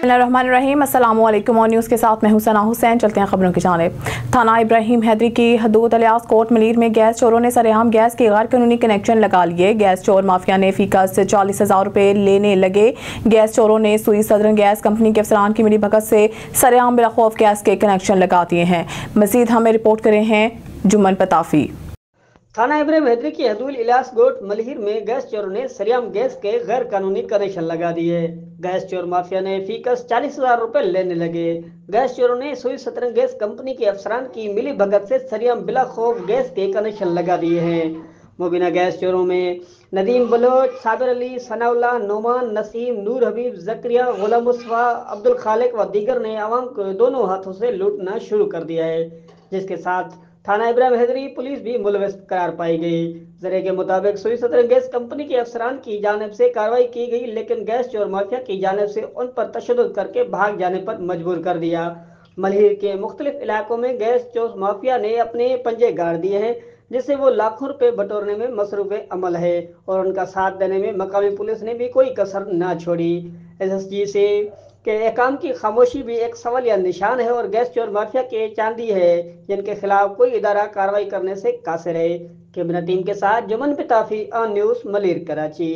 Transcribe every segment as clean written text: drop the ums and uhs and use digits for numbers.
बिस्मिल्लाहिर्रहमानिर्रहीम, अस्सलाम वालेकुम। और न्यूज़ के साथ मैं हूं सना हुसैन। चलते हैं खबरों की जानिब। थाना इब्राहिम हैदरी की हदूद अलियास कोट मलीर में गैस चोरों ने सरेआम गैस के गैर कानूनी कनेक्शन लगा लिए। गैस चोर माफिया ने फीकस 40,000 रुपए लेने लगे। गैस चोरों ने सुई सदरन गैस कंपनी के अफसरान की मिली भगत से सरेआम बिलाखौफ गैस के कनेक्शन लगा दिए हैं। मजीद हमें रिपोर्ट करे हैं जुम्मन पताफी। थाना इब्राहिम हैदरी की हदूद इलियास कोट मलीर में गैस चोरों ने सरेआम गैस के गैर कानूनी कनेक्शन लगा दिए। गैस चोर माफिया ने फीकस 40,000 रुपए लेने लगे। गैस चोरों ने सुई सदरन गैस कंपनी के अफसरान की मिली भगत से सरेआम बिला खौफ गैस के कनेक्शन लगा दिए हैं। मुबीना गैस चोरों में नदीम बलोच, साबिर अली, सनाउल्ला, नोमान, नसीम, नूर हबीब, जक्रिया, गुलाम मुस्तफा, अब्दुल खालिक व दीगर ने आवाम को दोनों हाथों से लूटना शुरू कर दिया है, जिसके साथ थाना इब्राहिम हैदरी पुलिस भी मुलविस करार पाई गई। जरिए के मुताबिक सुई सदरन गैस कंपनी के अफसरान की जानिब से कार्रवाई की गई, लेकिन गैस चोर माफिया की जानिब से उन पर तशद्दुद करके भाग जाने पर मजबूर कर दिया। मलहीर के मुख्तलिफ इलाकों में गैस चोर माफिया ने अपने पंजे गाड़ दिए हैं, जिससे वो लाखों रुपए बटोरने में मसरूफ अमल है और उनका साथ देने में मकामी पुलिस ने भी कोई कसर ना छोड़ी। एसएसजी से के एहकाम की खामोशी भी एक सवाल या निशान है और गैस चोर माफिया के चांदी है, जिनके खिलाफ कोई इदारा कार्रवाई करने से कासिर है। कैमरा टीम के साथ Jumman Pitafi, on news Malir, Karachi.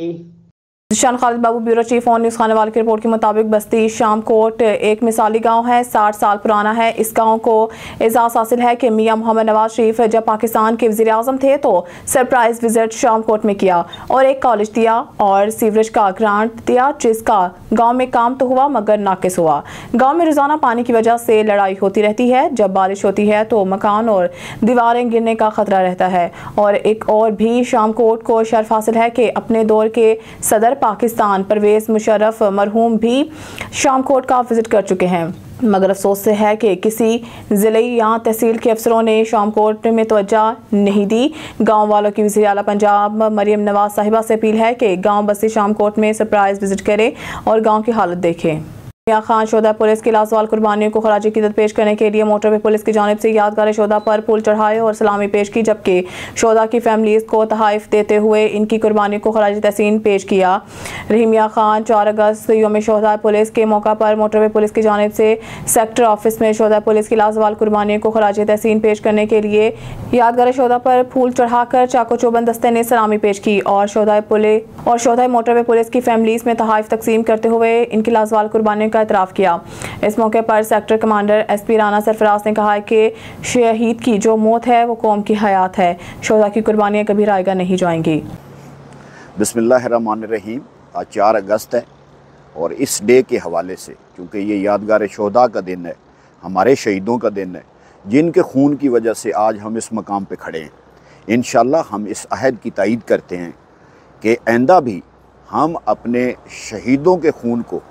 Shan Khalid Babu, bureau chief on news. Khanewal की रिपोर्ट के मुताबिक बस्ती शामकोट एक मिसाली गांव है, 60 साल पुराना है। इस गांव को एजाज़ हासिल है कि मियां मोहम्मद नवाज शरीफ जब पाकिस्तान के वज़ीर आज़म थे तो सरप्राइज विजिट शामकोट में किया और एक कॉलेज दिया और सीवरेज का ग्रांट दिया, जिसका गाँव में काम तो हुआ मगर नाकिस हुआ। गाँव में रोजाना पानी की वजह से लड़ाई होती रहती है। जब बारिश होती है तो मकान और दीवारें गिरने का खतरा रहता है। और एक और भी शामकोट को शर्फ हासिल है कि अपने दौर के सदर पाकिस्तान परवेज मुशर्रफ मरहूम भी शामकोट का विजिट कर चुके हैं, मगर अफसोस से है कि किसी ज़िले या तहसील के अफसरों ने शामकोट में तवज्जो नहीं दी। गांव वालों की वज़ीर आला पंजाब मरियम नवाज साहिबा से अपील है कि गांव बस्ती शामकोट में सरप्राइज विजिट करें और गांव की हालत देखें। खान शोधा पुलिस की लाजवाल कुर्बानियों को खराज अकीदत पेश करने के लिए मोटरवे पुलिस की जानिब से यादगार शोधा पर फूल चढ़ाए और सलामी पेश की, जबकि शोधा की फैमिलीज को तहाइफ देते हुए इनकी कुर्बानियों को खराज तहसीन पेश किया। रहीमिया खान 4 अगस्त यौम शोधा पुलिस के मौका पर मोटरवे पुलिस की जानिब से सेक्टर ऑफिस में शोधा पुलिस की लाजवाल कुर्बानियों को खराज तहसीन पेश करने के लिए यादगार शोधा पर फूल चढ़ाकर चाको चौबंद दस्ते ने सलामी पेश की और शोधा मोटरवे पुलिस की फैमिलीज में तहाइफ तकसीम करते हुए इनकी लाजवाल कुर्बानियों एतराफ़ किया। इस मौके पर sector commander SP Rana Sarfaraz ने कहा कि शहीद की जो मौत है वो कौम की हयात है। शोधा की कुर्बानियाँ कभी रायगा नहीं जाएंगी। बिस्मिल्लाहिर्रहमानिर्रहीम। आज 4 अगस्त है और इस डे के हवाले से, क्योंकि ये यादगार शोधा का दिन है, हमारे शहीदों का दिन है, जिनके खून की वजह से आज हम इस मकाम पे खड़े हैं। इंशाअल्लाह हम इस अहद की तायीद करते हैं कि आइंदा भी हम अपने शहीदों के खून को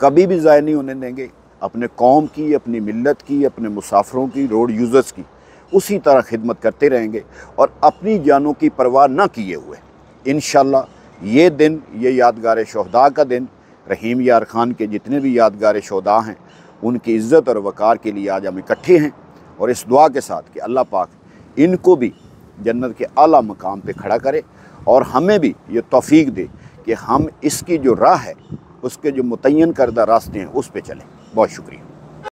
कभी भी ज़ाया नहीं होने देंगे। अपने कौम की, अपनी मिल्लत की, अपने मुसाफिरों की, रोड यूज़र्स की उसी तरह खिदमत करते रहेंगे और अपनी जानों की परवाह ना किए हुए इंशाअल्लाह ये दिन, ये यादगार शोहदा का दिन, रहीम यार खान के जितने भी यादगार शोहदा हैं उनकी इज़्ज़त और वक़ार के लिए आज हम इकट्ठे हैं और इस दुआ के साथ कि अल्लाह पाक इनको भी जन्नत के आला मकाम पे खड़ा करे और हमें भी ये तौफीक दे कि हम इसकी जो राह है, उसके जो मुतय्यन करदा रास्ते हैं, उस पे चलें। बहुत शुक्रिया।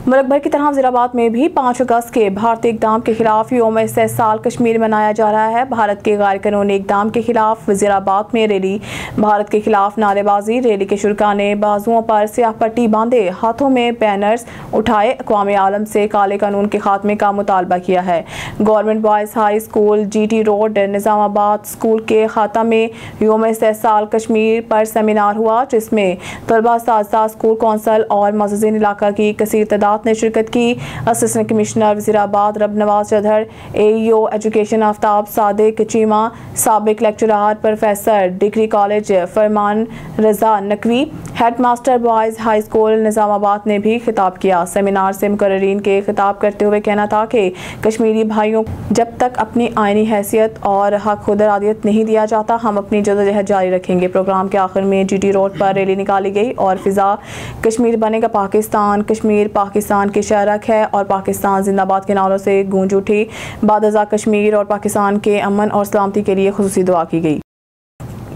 मुल्क भर की तरह वज़ीराबाद में भी 5 अगस्त के भारतीय इक़दाम के खिलाफ यौम इस्तेहसाल कश्मीर मनाया जा रहा है। भारत के गैर कानूनी इक़दाम के खिलाफ वज़ीराबाद में रैली, भारत के खिलाफ नारेबाजी। रैली के शुरका ने बाजुओं पर स्याह पट्टी बांधे, हाथों में बैनर्स उठाए, अक़वाम आलम से काले कानून के खात्मे का मुतालबा किया है। Government boys high school, GT road, Nizamabad school के खाता में यौम इस्तेहसाल कश्मीर पर सेमिनार हुआ, जिसमें तलबा, साज़ा, स्कूल कौंसल और मज़ीन इलाका की कसीर तादाद ने शिरकत की। Assistant commissioner Wazirabad Rab Nawaz Chaudhar, AEO education Aftab Sadiq Cheema, साबिक lecturer professor degree college Farman Raza Naqvi, head master boys high school Nizamabad ने भी खिताब किया। सेमिनार से मुकर्रीन के खिताब करते हुए कहना था कि कश्मीरी भाइयों जब तक अपनी आइनी हैसियत और हक खुद इरादियत नहीं दिया जाता, हम अपनी जदोजहद जारी रखेंगे। प्रोग्राम के आखिर में GT रोड पर रैली निकाली गई और फिजा कश्मीर बनेगा पाकिस्तान, कश्मीर पाकिस्तान की शहरक है और पाकिस्तान जिंदाबाद के नारों से गूंज उठी। बाद कश्मीर और पाकिस्तान के अमन और सलामती के लिए खुसूसी दुआ की गई।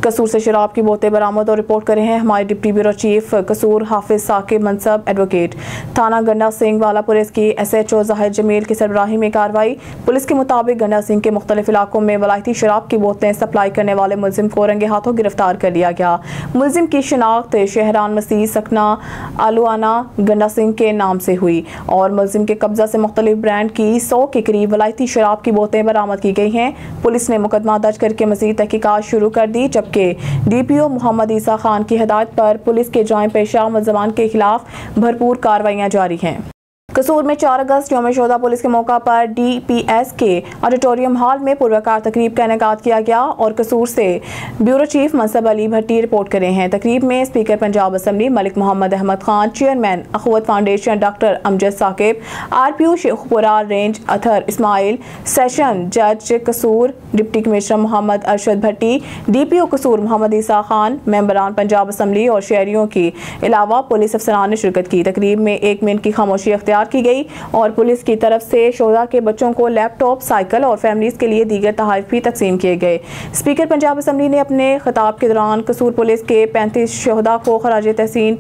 कसूर से शराब की बोतलें बरामद और रिपोर्ट करे हैं हमारे डिप्टी ब्यूरो चीफ कसूर हाफिज साकिब मनसब एडवोकेट थाना गंडा सिंह वाला पुलिस की SHO जाहिर जमील की सरबराही में कार्रवाई। पुलिस के मुताबिक गंडा सिंह के मुख्तलिफ इलाकों में वलायती शराब की बोतलें सप्लाई करने वाले मुलजिम को रंगे हाथों गिरफ्तार कर लिया गया। मुलजिम की शिनाख्त शहरान मसीह सकना आलुआना गंडा सिंह के नाम से हुई और मुलजिम के कब्जा से मुख्तलिफ ब्रांड की 100 के करीब वलायती शराब की बोतलें बरामद की गई हैं। पुलिस ने मुकदमा दर्ज करके मजीद तहकीकात शुरू कर दी, जबकि DPO मोहम्मद ईसा खान की हिदायत पर पुलिस के जाए पेशा मुलजमान के खिलाफ भरपूर कार्रवाइयां जारी हैं। कसूर में 4 अगस्त यौम शोदा पुलिस के मौका पर DPS के ऑडिटोरियम हॉल में पुरवकार तकरीब का इनेकाद किया गया और कसूर से bureau chief Mansab Ali Bhatti report करे हैं। तकरीब में speaker Punjab assembly Malik Mohammad Ahmad Khan, chairman Akhuwat foundation doctor Amjad Saqib, RPO Sheikhupura range Athar Ismail, session जज Kasur deputy commissioner Mohammad Arshad Bhatti, DPO Kasur Mohammad Isa Khan, मेंबरान पंजाब असम्बली और शहरियों के अलावा पुलिस अफसरान ने शिरकत की। तकरीब में 1 मिनट की खामोशी अख्तियार की गई और पुलिस की तरफ से शोधा के बच्चों को लैपटॉप, साइकिल और फैमिलीज के लिए दीगर तोहफे भी तकसीम किए गए। स्पीकर पंजाब असम्बली ने अपने खिताब के दौरान कसूर पुलिस के 35 शोधा को खराज तहसीन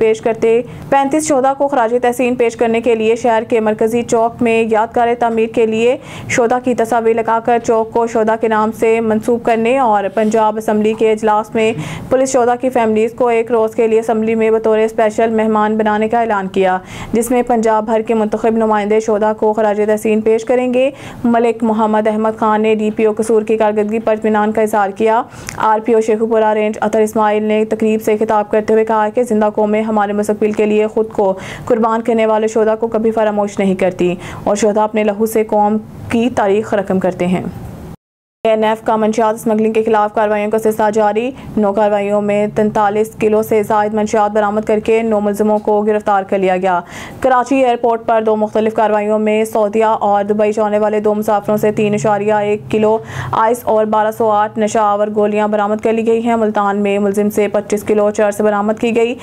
पेश करने के लिए शहर के मरकजी चौक में यादगार तामीर के लिए शोधा की तस्वीर लगाकर चौक को शोधा के नाम से मंसूब करने और पंजाब असम्बली के इजलास में पुलिस शोधा की फैमिलीज को 1 रोज़ के लिए असम्बली में बतौर स्पेशल मेहमान बनाने का ऐलान किया, जिसमें पंजाब भर के मुंतखब नुमाइंदे शोधा को खराज तहसीन पेश करेंगे। मलिक मोहम्मद अहमद खान ने DPO कसूर की कारकर्दगी पर इत्मीनान का इज़हार किया। RPO शेखपुरा रेंज अतर इस्माइल ने तकरीब से खिताब करते हुए कहा कि जिंदा कौमें हमारे मुस्तकबिल के लिए खुद को कुर्बान करने वाले शोधा को कभी फरामोश नहीं करती और शोधा अपने लहू से कौम की तारीख रकम करते हैं। ANF का मंशियात स्मगलिंग के खिलाफ कार्रवाइयों का सिलसिला जारी। 9 कार्रवाइयों में 43 किलो से ज़ायद मंशियात बरामद करके 9 मुलजिमों को गिरफ्तार कर लिया गया। कराची एयरपोर्ट पर 2 मुख्तलिफ कार्रवाइयों में सऊदीया और दुबई जाने वाले 2 मुसाफिरों से 3.1 किलो आइस और 1208 नशा आवर गोलियां बरामद कर ली गई हैं। मुल्तान में मुलजिम से 25 किलो चर्स बरामद की गई।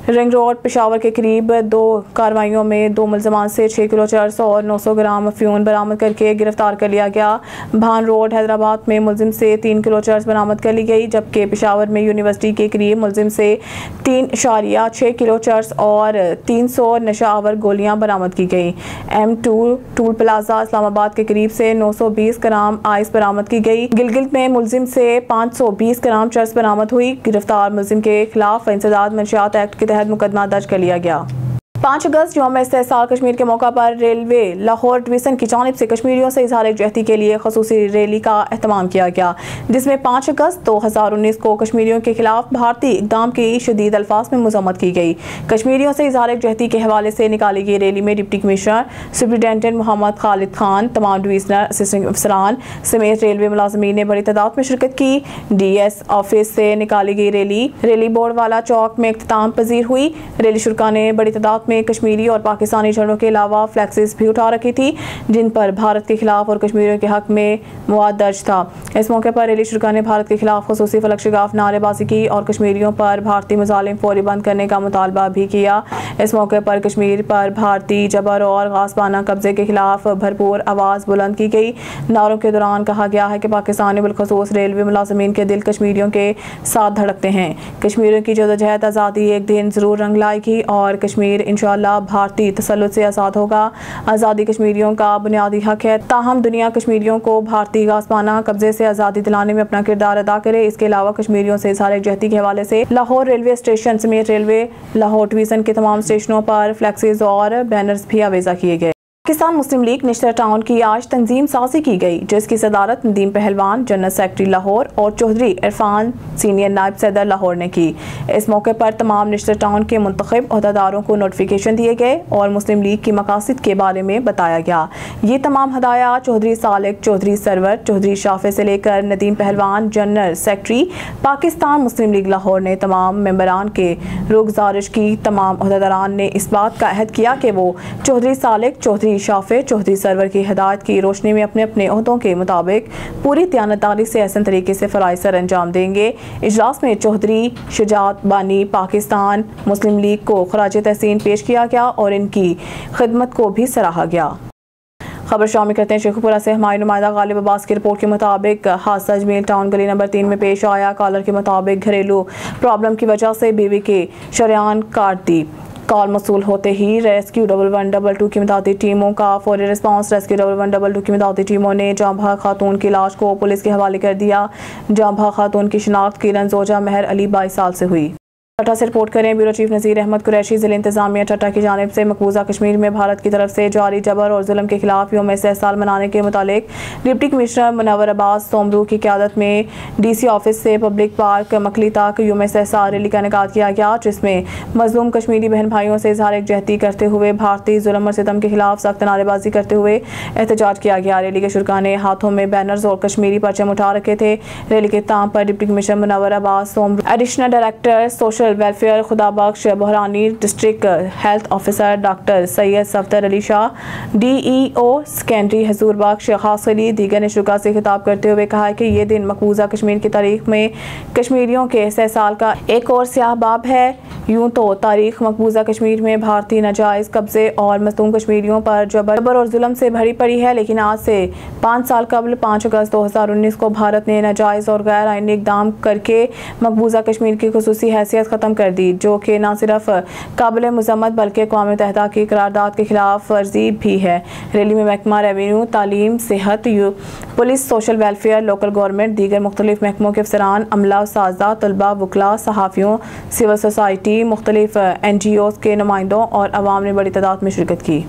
रिंग रोड पेशावर के करीब 2 कार्रवाइयों में 2 मुलजमान से 6 किलो चर्स और 900 ग्राम अफ्यून बरामद करके गिरफ्तार कर लिया गया। भान रोड हैदराबाद में मुलजिम से 3 किलो चर्स बरामद कर ली गई, जबकि पेशावर में यूनिवर्सिटी के करीब मुलजिम से 3.6 किलो चर्स और 300 नशा आवर गोलियां बरामद की गई। M2 टूल प्लाजा इस्लामाबाद के करीब से 920 ग्राम आइस बरामद की गई। गिलगित में मुलजिम से 520 ग्राम चर्स बरामद हुई। गिरफ्तार मुलजिम के खिलाफ इंसदाद मंशियात एक्ट के मुकदमा दर्ज कर लिया गया। 5 अगस्त यौम इस्तेहसाल कश्मीर के मौका पर रेलवे लाहौर डिवीज़न की जानिब से कश्मीरियों से इजहार यकजहती के लिए खसूसी रैली का एहतमाम किया गया, जिसमें 5 अगस्त 2019 को कश्मीरियों के खिलाफ भारतीय इक़दाम की शदीद अल्फाज में मज़म्मत की गई। कश्मीरियों से इजहार यकजहती के हवाले से निकाली गई रैली में deputy commissioner superintendent Mohammad Khalid Khan, तमाम डिवीजनल असिस्टेंट अफसरान समेत रेलवे मुलाजमीन ने बड़ी तादाद में शिरकत की। DS ऑफिस से निकाली गई रैली बोर्ड वाला चौक में इख्तिताम पजीर हुई। रैली शुरा ने बड़ी तादाद में कश्मीरी और पाकिस्तानी झंडों के अलावा फ्लैक्सेस भी उठा रखी थी, जिन पर भारत के खिलाफ और कश्मीरियों के हक में मवाद दर्ज था। इस मौके पर रैली शुरा ने भारत के खिलाफ खसूसी फलक शिगाफ नारेबाजी की और कश्मीरियों पर भारतीय मज़ालिम फौरी बंद करने का मुतालबा भी किया। इस मौके पर कश्मीर पर भारतीय जबर और गासबाना कब्जे के खिलाफ भरपूर आवाज़ बुलंद की गई। नारों के दौरान कहा गया है कि पाकिस्तानी बिलखसूस रेलवे मुलाजमीन के दिल कश्मीरियों के साथ धड़कते हैं। कश्मीरियों की जदोजहद आज़ादी एक दिन ज़रूर रंग लाएगी और कश्मीर इंशाअल्लाह भारतीय तसल्लुत से आज़ाद होगा। आज़ादी कश्मीरियों का बुनियादी हक है, ताहम दुनिया कश्मीरियों को भारतीय गासबाना कब्जे से आज़ादी दिलाने में अपना किरदार अदा करे। इसके अलावा कश्मीरियों से इज़हार यकजहती के हवाले से लाहौर रेलवे स्टेशन समेत रेलवे लाहौर डिवीज़न के तमाम स्टेशनों पर फ्लैक्सेस और बैनर्स भी आवेज़ा किए गए। पाकिस्तान मुस्लिम लीग निश्तर टाउन की आज तंजीम साजी की गई, जिसकी सदारत नदीम पहलवान जनरल सेक्रेटरी लाहौर और चौधरी इरफान सीनियर नायब सदर लाहौर ने की। इस मौके पर तमाम निश्तर टाउन के मुंतखब अहदेदारों को नोटिफिकेशन दिए गए और मुस्लिम लीग की मकासद के बारे में बताया गया। ये तमाम हदाया चौधरी सालिक, चौधरी सरवर, चौधरी शाफे से लेकर नदीम पहलवान जनरल सेक्रेटरी पाकिस्तान मुस्लिम लीग लाहौर ने तमाम मेंबरान के गुजारिश की। तमाम अहदेदारान ने इस बात का अहद किया कि वो चौधरी सालिक, चौधरी शाफे, चौधरी सरवर की हिदायत की रोशनी में अपने अपने ओहदों के मुताबिक पूरी दयानतदारी से ऐसे तरीके से फराइज़ सर अंजाम देंगे। इजलास में चौधरी शुजात बानी पाकिस्तान मुस्लिम लीग को खराज तहसीन पेश किया गया और इनकी खिदमत को भी सराहा गया। खबर शामिल करते हैं शेखुपुरा से। हमारे नुमाइंदा गालिब अब्बास की रिपोर्ट के मुताबिक हादसा अजमेर टाउन गली नंबर 3 में पेश आया। कॉलर के मुताबिक घरेलू प्रॉब्लम की वजह से बीवी की शरेआन काट दी। कॉल मसूल होते ही रेस्क्यू 1122 की इमदादी टीमों का फौरी रिस्पांस। रेस्क्यू 1122 की इमदादी टीमों ने जांबा खातून की लाश को पुलिस के हवाले कर दिया। जांबा खातून की शिनाख्त किरण जोजा महर अली 22 साल से हुई। टटा से रिपोर्ट करें। ब्यूरो चीफ नज़ीर अहमद कुरैशी ज़िला इंतजामिया टटा की जानिब से मकबूजा कश्मीर में भारत की तरफ से जारी जबर और जुल्म के खिलाफ यौम इस्तेहसाल मनाने के मुतालिक डिप्टी कमिश्नर मुनव्वर अब्बास सोमरू की क़यादत में DC ऑफिस से पब्लिक पार्क मकली तक यौम इस्तेहसाल रैली का इनेकाद किया गया, जिसमें मजलूम कश्मीरी बहन भाइयों से इजहार यकजहती करते हुए भारतीय जुल्म और सितम के खिलाफ सख्त नारेबाजी करते हुए एहतजाज किया गया। रैली के शुरका ने हाथों में बैनर्स और कश्मीरी परचम उठा रखे थे। रैली के ताम पर deputy commissioner Munawwar Abbas Soomro, additional director social welfare Khudabakhsh Bahrani, district health officer doctor Syed Safdar Ali Shah, DEO secondary Hazoor Bakhsh खास अली दीगर ने शुरा से खिताब करते हुए कहा कि ये दिन मकबूजा कश्मीर की तारीख में कश्मीरियों के इस्तेहसाल का एक और स्याह बाब है। यूं तो तारीख मकबूजा कश्मीर में भारतीय नाजायज कब्जे और मजलूम कश्मीरियों पर जबर और जुल्म से भरी पड़ी है, लेकिन आज से 5 साल कबल 5 अगस्त 2019 को भारत ने नाजायज और गैर आईनी इकदाम करके मकबूजा कश्मीर की खुसूसी हैसियत ख़त्म कर दी, जो कि न सिर्फ काबिल मजम्मत बल्कि अक़वाम मुत्तहिदा की करारदाद के खिलाफ वर्जी भी है। रैली में महकमा रेवेन्यू, तालीम, सेहत, police, social welfare, local government, दीगर मुख्तलिफ महकमों के अफसरान, अमला, साजा, तलबा, वकला, सहाफ़ियों, सिविल सोसाइटी, मुख्तलिफ NGOs के नुमाइंदों और अवाम ने बड़ी तादाद में शिरकत की।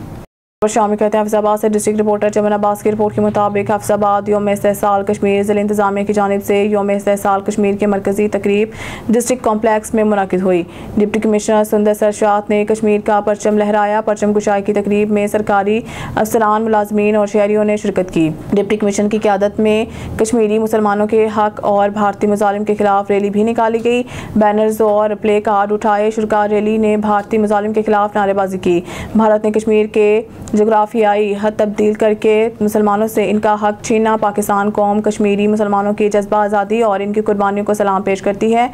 शामिल करते हैं हफ्जाबाद से डिस्ट्रिक्ट रिपोर्टर चमन अब्बास की रिपोर्ट के मुताबिक हफ्जाबाद यौम इस्तेहसाल कश्मीर ज़िला इंतजामिया की जानिब से यौम इस्तेहसाल कश्मीर के मरकजी तकरीब डिस्ट्रिक्ट कॉम्प्लेक्स में मुनाकिद हुई। डिप्टी कमिश्नर सुंदर सरशात ने कश्मीर का परचम लहराया। परचम कुशाई की तकरीब में सरकारी अफसरान, मुलाजमीन और शहरियों ने शिरकत की। डिप्टी कमिश्नर की क़यादत में कश्मीरी मुसलमानों के हक और भारतीय मुजालिम के खिलाफ रैली भी निकाली गई। बैनर्स और प्ले कार्ड उठाए शुरा रैली ने भारतीय मुजालिम के खिलाफ नारेबाजी की। भारत ने कश्मीर के जोग्राफियाई हद तब्दील करके मुसलमानों से इनका हक छीना। पाकिस्तान कौम कश्मीरी मुसलमानों की जज्बा आज़ादी और इनकी कुर्बानियों को सलाम पेश करती है।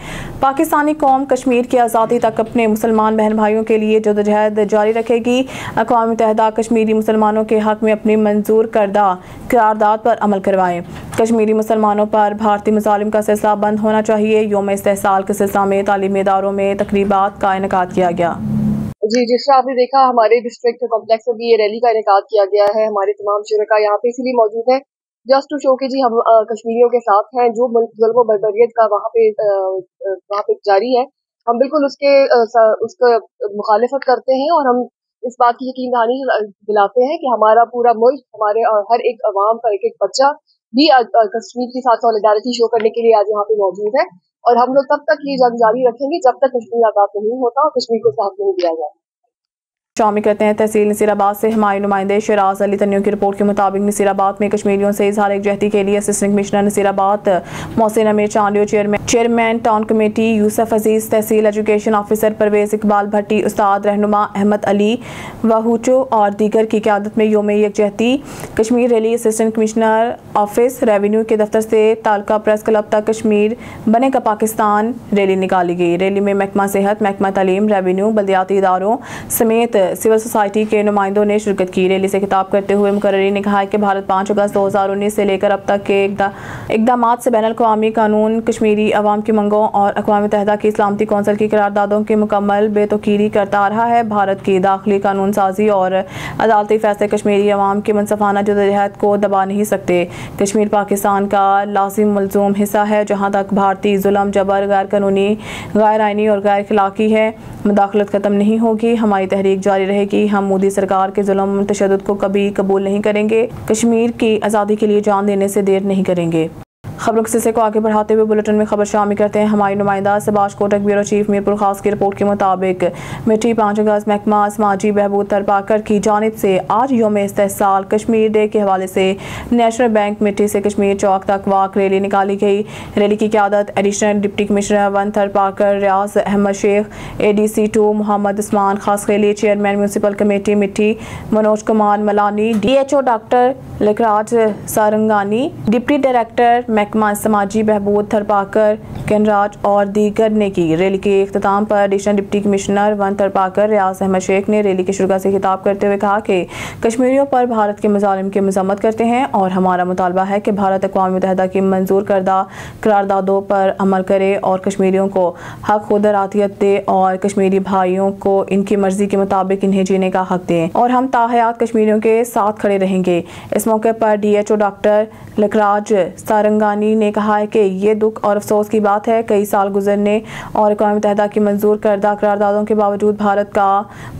पाकिस्तानी कौम कश्मीर की आज़ादी तक अपने मुसलमान बहन भाइयों के लिए जदोजहद जारी रखेगी। अक़वाम मुत्तहिदा कश्मीरी मुसलमानों के हक में अपनी मंजूर करदा करारदाद पर अमल करवाए। कश्मीरी मुसलमानों पर भारतीय मुजालिम का सिलसिला बंद होना चाहिए। यौम इस्तेहसाल के सिलसिला में तालीमी इदारों में तकरीबात का इनेकाद किया गया। जी, जिस तरह आपने देखा हमारे डिस्ट्रिक्ट कॉम्प्लेक्स में भी ये रैली का इनेकाद किया गया है। हमारे तमाम शुरका यहाँ पे इसलिए मौजूद हैं जस्ट टू शो के जी हम कश्मीरियों के साथ हैं। जो जुल्म व बर्बरियत का वहाँ पे जारी है, हम बिल्कुल उसका मुखालिफत करते हैं और हम इस बात की यकीन दहानी दिलाते हैं कि हमारा पूरा मुल्क, हमारे हर एक अवाम का एक एक बच्चा भी कश्मीर के साथ सॉलिडारिटी शो करने के लिए आज यहाँ पे मौजूद है। और हम लोग तब तक ये जंग जारी रखेंगे जब तक कश्मीर आज़ाद नहीं होता और कश्मीर को साथ नहीं दिया जाए। शामिल करते हैं तहसील नसीराबाद से हमारे नुमाइंदे शराज अली तन्यू की रिपोर्ट के मुताबिक नसीराबाद में कश्मीरियों से इजहार यकजहती के लिए assistant commissioner Naseerabad Mohsin Amir Chandio, chairman town committee Yousuf Aziz, tehsil education officer Parvez Iqbal Bhatti, उस्ताद रहनुमा अहमद अली वहूचो और दीगर की क़यादत में यौम यकजहती Kashmir rally assistant commissioner office revenue के दफ्तर से तालका प्रेस क्लब तक कश्मीर बनेगा पाकिस्तान रैली निकाली गई। रैली में महकमा सेहत, महकमा तालीम, रेवेन्यू, बल्दियाती इदारों समेत सिविल सोसाइटी के नुमाइंदों ने शिरकत की। रैली से खिताब करते हुए मुकर्ररी ने कहा कि भारत 5 अगस्त 2019 से लेकर अब तक के इक़दामात से बैनुल अक़वामी कानून, कश्मीरी अवाम की मंगों और अक़वाम मुत्तहिदा की सलामती कौंसिल की करारदादों की मुकम्मल बेतौकीरी करता आ रहा है। भारत की दाखिली कानून साजी और अदालती फैसले कश्मीरी अवाम की मनसफाना जदोजहद को दबा नहीं सकते। कश्मीर पाकिस्तान का लाजिम मलजूम हिस्सा है। जहाँ तक भारतीय जुल्म, जबर, गैर कानूनी, गैर आइनी और गैर अखलाकी है, मुदाखलत ख़त्म नहीं होगी। हमारी तहरीक जारी रहेगी। हम मोदी सरकार के जुल्म तशद्दुद को कभी कबूल नहीं करेंगे। कश्मीर की आज़ादी के लिए जान देने से देर नहीं करेंगे। खबरों के सिलसिले को आगे बढ़ाते हुए बुलेटिन में खबर शामिल करते हैं हमारी नुमाइंदा सबाश कोटक ब्यूरो चीफ मीरपुर खास की रिपोर्ट के मुताबिक मिट्टी 5 अगस्त महकमा समाजी बहबूद तरपाकर की जानिब से आज यौम इस्तेहसाल कश्मीर डे के हवाले से नेशनल बैंक मिट्टी से कश्मीर चौक तक वाक रैली निकाली गई। रैली की क़यादत एडिशनल डिप्टी कमिश्नर 1 तरपाकर, रियाज अहमद शेख, ADC 2 मोहम्मद उस्मान खास रैली, चेयरमैन म्यूनसिपल कमेटी मिट्टी मनोज कुमार मलानी, DHO डॉक्टर लखराज सारंगानी, डिप्टी डायरेक्टर महकमा समाजी बहबूद थरपाकर कनराज और दीगर ने की। रैली के इख्तिताम पर additional deputy commissioner one Tharparkar Riaz Ahmed Sheikh ने रैली के शुरा से खिताब करते हुए कहा कि कश्मीरियों पर भारत के मज़ालिम की मज़म्मत करते हैं और हमारा मुतालबा है कि भारत अक़वाम मुत्तहिदा की मंजूर करदा करारदादों पर अमल करे और कश्मीरियों को हक खुद रातियत दे और कश्मीरी भाइयों को इनकी मर्जी के मुताबिक इन्हें जीने का हक दें और हम ताहयात कश्मीरियों के साथ खड़े रहेंगे। इस मौके पर DHO डॉक्टर लखराज सारंगानी ने कहा है कि ये दुख और अफसोस की बात है, कई साल गुजरने और अक़वाम मुत्तहिदा की मंजूर करदा करारदादों के बावजूद भारत का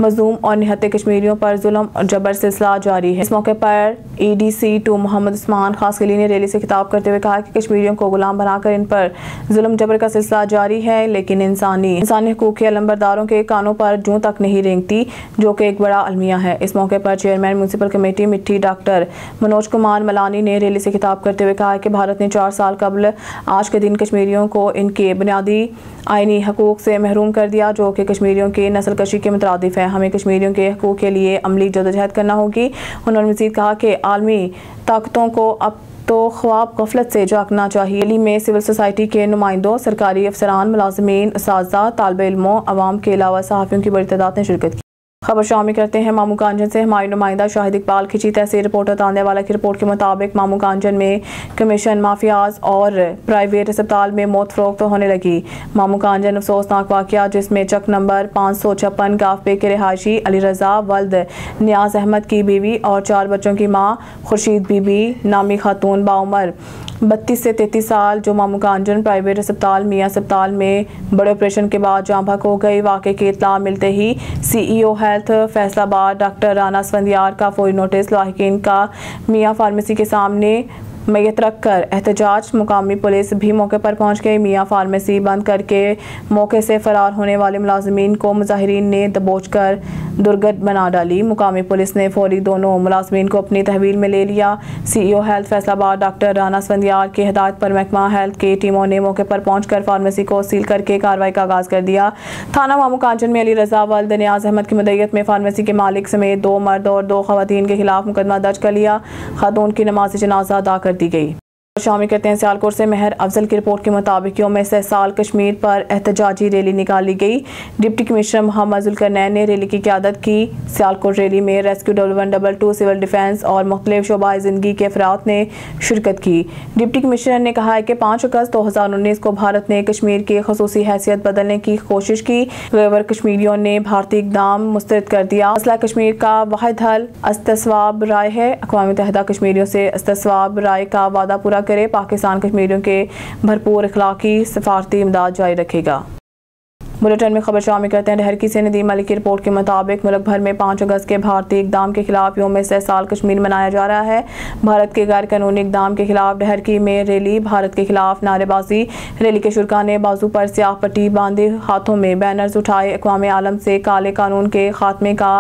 मज़लूम और निहत्ते कश्मीरियों पर जुल्म और जबर सिलसिला जारी है। इस मौके पर EDC2 मोहम्मद उस्मान खासकली ने रैली से खिताब करते हुए कहा कि कश्मीरियों को गुलाम बनाकर इन पर जुल्म जबर का सिलसिला जारी है, लेकिन इंसानी हुकूक के अलंबरदारों के कानों पर जूं तक नहीं रेंगती, जो कि एक बड़ा अलमिया है। इस मौके पर चेयरमैन म्यूनसिपल कमेटी मिट्टी डॉक्टर मनोज कुमार मलानी ने रैली से खिताब करते हुए कहा कि भारत ने 4 साल कबल आज के दिन कश्मीरियों को इनके बुनियादी आईनी हकूक से महरूम कर दिया, जो कि कश्मीरियों की नस्ल कशी के मुतरादिफ है। हमें कश्मीरियों के हकूक के लिए अमली जदोजहद करना होगी। उन्होंने मज़ीद कहा कि आलमी ताकतों को अब तो ख्वाब गफलत से जागना चाहिए। रैली में सिविल सोसाइटी के नुमाइंदों, सरकारी अफसरान, मुलाजमीन, उस्ताज़ा, तालिबे इल्मों, अवाम के अलावा सहाफ़ियों की बड़ी तादाद ने शिरकत की। खबर शामिल करते हैं मामू कांजन से। हमारे नुमाइंदा शाहिद इकबाल खिची तहसील रिपोर्टर तांदेवाला की रिपोर्ट के मुताबिक मामू कांजन में कमीशन माफियाज और प्राइवेट अस्पताल में मौत फरोख्त होने लगी। मामू कांजन अफसोसनाक वाक़या जिसमें चक नंबर 556 गाफबे के रिहायशी अली रजा वल्द नियाज अहमद की बीवी और 4 बच्चों की माँ खुर्शीद बीबी नामी खातून बाउमर 32 से 33 साल जो मामू कांजन प्राइवेट अस्पताल मियाँ अस्पताल में बड़े ऑपरेशन के बाद जाँ बहक हो गई। वाक़े की इत्तला मिलते ही CEO health Faisalabad doctor Rana Isfandiyar का फौरी नोटिस लाहिकीन का मियाँ फार्मेसी के सामने मैयत रखकर एहतजाज। मुकामी पुलिस भी मौके पर पहुंच गई। मियाँ फार्मेसी बंद करके मौके से फरार होने वाले मुलाजमीन को मुजाहिरीन ने दबोच कर दुर्गत बना डाली। मुकामी पुलिस ने फौरी दोनों मुलाजमीन को अपनी तहवील में ले लिया। CEO health Faisalabad doctor Rana Isfandiyar की हिदायत पर महकमा हेल्थ की टीमों ने मौके पर पहुंचकर फार्मेसी को सील करके कार्रवाई का आगाज कर दिया। थाना मामू कांचन में अली रजा वल्द नियाज अहमद की मदयत में फार्मेसी के मालिक समेत 2 मर्द और 2 खवातीन के खिलाफ मुकदमा दर्ज कर लिया। खातून की नमाज जनाजा अदा कर दी गई। शामिल करते हैं सियालकोट से। महर अफजल की रिपोर्ट के मुताबिक यौम इस्तेहसाल कश्मीर पर एहतजाजी रैली निकाली गई। डिप्टी कमिश्नर मोहम्मद जुल्करनैन ने रैली की क़यादत की। सियालकोट रैली में रेस्क्यू 1122 सिविल डिफेंस और मुख्तलिफ शोबाए ज़िंदगी के अफराद ने शिरकत की। डिप्टी कमिश्नर ने कहा है कि 5 अगस्त 2019 को भारत ने कश्मीर की खसूसी हैसियत बदलने की कोशिश की, मगर कश्मीरियों ने भारतीय इक़दाम मुस्तरद कर दिया। मसला कश्मीर का वाहिद हल इस्तिस्वाब राय है। अक़वाम मुत्तहिदा कश्मीरियों से इस्तिस्वाब राय का वादा पूरा करे। पाकिस्तान कश्मीरियों के भरपूर इखलाकी सफारती इमदाद जारी रखेगा। बुलेटिन में खबर शामिल करते हैं डहरकी से। नदीम अली की रिपोर्ट के मुताबिक मुल्क भर में 5 अगस्त के भारतीय इक़दाम के खिलाफ यौम इस्तेहसाल कश्मीर मनाया जा रहा है। भारत के गैर कानूनी इक़दाम के खिलाफ डहरकी में रैली, भारत के खिलाफ नारेबाजी। रैली के शुरका ने बाजू पर स्याह पट्टी बांधे हाथों में बैनर्स उठाए अक़वाम आलम से काले कानून के खात्मे का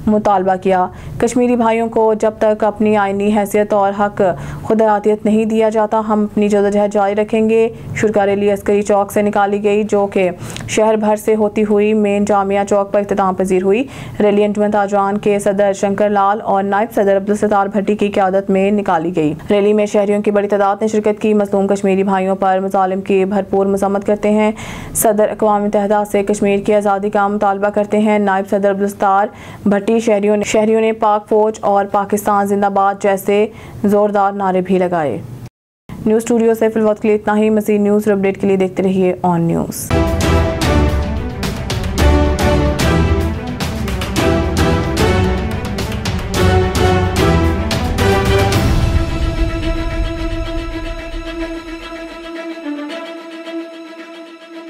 मुतालबा किया। कश्मीरी भाइयों को जब तक अपनी आईनी हैसियत और हक खुदरातियत नहीं दिया जाता, हम अपनी जदोजहद जारी रखेंगे। शुरका रैली अस्करी चौक से निकाली गई, जो कि शहर भर से होती हुई मेन जामिया चौक पर इख्तिताम पजीर हुई। रैली अंजुमन ताजरान के सदर शंकर लाल और नायब सदर अब्दुल सत्तार भट्टी की क़यादत में निकाली गई। रैली में शहरियों की बड़ी तादाद ने शिरकत की। मज़लूम कश्मीरी भाइयों पर मुज़ालिम की भरपूर मज़म्मत करते हैं। सदर अक़वाम मुत्तहिदा से कश्मीर की आज़ादी का मुतालबा करते हैं। नायब सदर अब्दुल सत्तार भट्टी शहरियों ने पाक फौज और पाकिस्तान जिंदाबाद जैसे जोरदार नारे भी लगाए। न्यूज़ स्टूडियो से फिलहाल के लिए इतना ही। मज़ीद न्यूज़ अपडेट के लिए देखते रहिए ऑन न्यूज़।